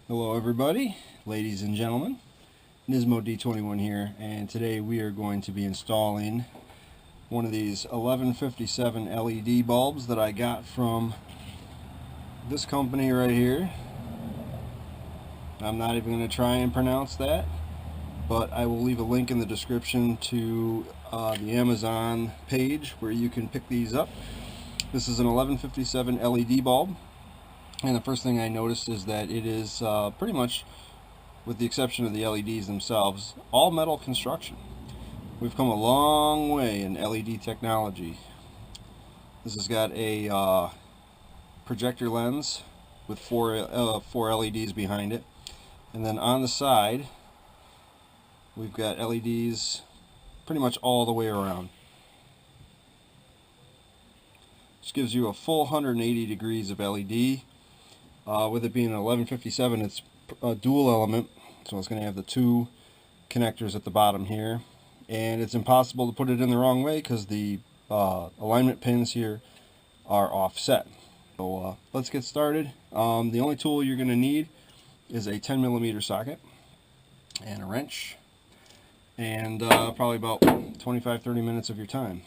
Hello everybody, ladies and gentlemen, Nismo D21 here, and today we are going to be installing one of these 1157 LED bulbs that I got from this company right here. I'm not even going to try and pronounce that, but I will leave a link in the description to the Amazon page where you can pick these up. This is an 1157 LED bulb. And the first thing I noticed is that it is pretty much, with the exception of the LEDs themselves, all metal construction. We've come a long way in LED technology. This has got a projector lens with four LEDs behind it. And then on the side, we've got LEDs pretty much all the way around. This gives you a full 180 degrees of LED. With it being an 1157, it's a dual element, so it's going to have the two connectors at the bottom here, and it's impossible to put it in the wrong way because the alignment pins here are offset. So let's get started. The only tool you're going to need is a 10mm socket and a wrench, and probably about 25-30 minutes of your time.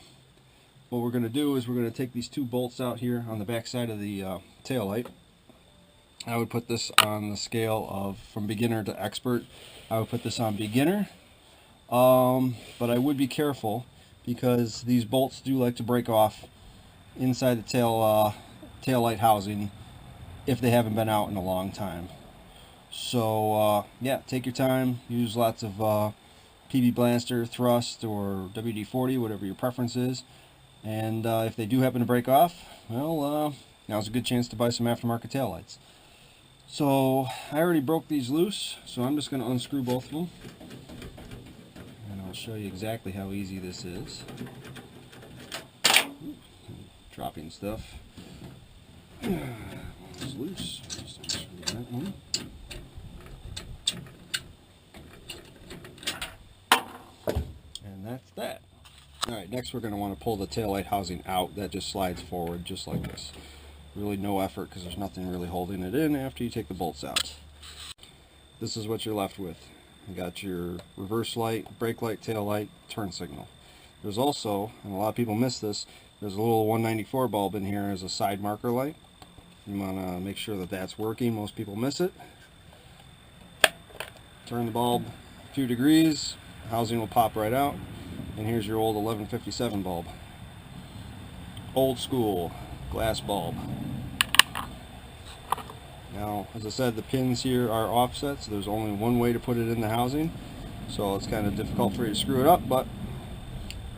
What we're going to do is we're going to take these two bolts out here on the back side of the tail light. I would put this on the scale of from beginner to expert. I would put this on beginner, but I would be careful because these bolts do like to break off inside the tail light housing if they haven't been out in a long time. So yeah, take your time. Use lots of PB Blaster, thrust, or WD-40, whatever your preference is. And if they do happen to break off, well, now's a good chance to buy some aftermarket taillights. So I already broke these loose, so I'm just going to unscrew both of them, and I'll show you exactly how easy this is. Dropping stuff. It's loose. Just unscrew that one. And that's that. Alright, next we're going to want to pull the taillight housing out. That just slides forward just like this. Really no effort because there's nothing really holding it in after you take the bolts out. This is what you're left with. You got your reverse light, brake light, tail light, turn signal. There's also, and a lot of people miss this, there's a little 194 bulb in here as a side marker light. You want to make sure that that's working. Most people miss it. Turn the bulb a few degrees, the housing will pop right out, and here's your old 1157 bulb. Old school glass bulb. Now, as I said, the pins here are offset, so there's only one way to put it in the housing, so it's kind of difficult for you to screw it up, but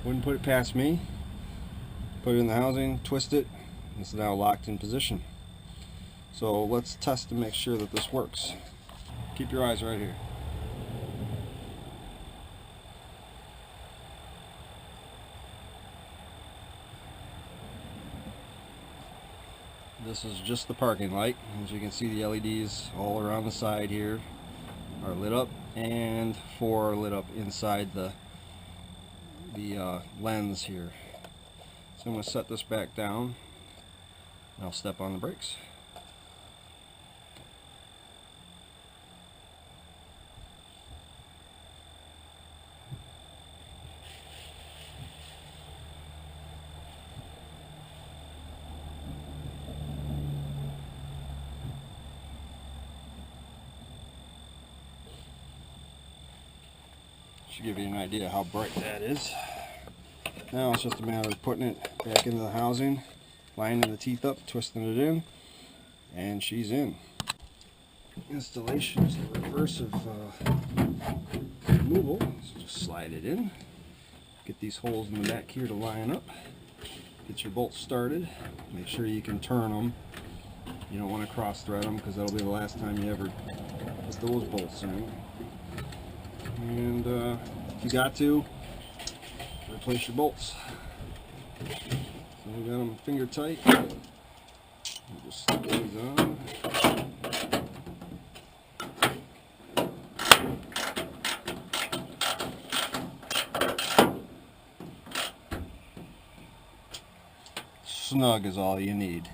wouldn't put it past me. Put it in the housing, twist it, and it's now locked in position. So let's test to make sure that this works. Keep your eyes right here. This is just the parking light. As you can see, the LEDs all around the side here are lit up, and 4 are lit up inside the lens here. So I'm going to set this back down, and I'll step on the brakes. Should give you an idea how bright that is. Now it's just a matter of putting it back into the housing, lining the teeth up, twisting it in, and she's in. Installation is the reverse of removal. So just slide it in. Get these holes in the back here to line up. Get your bolts started. Make sure you can turn them. You don't want to cross thread them because that'll be the last time you ever put those bolts in. And if you got to, replace your bolts. So we got them finger tight. We'll just slip these on. Snug is all you need.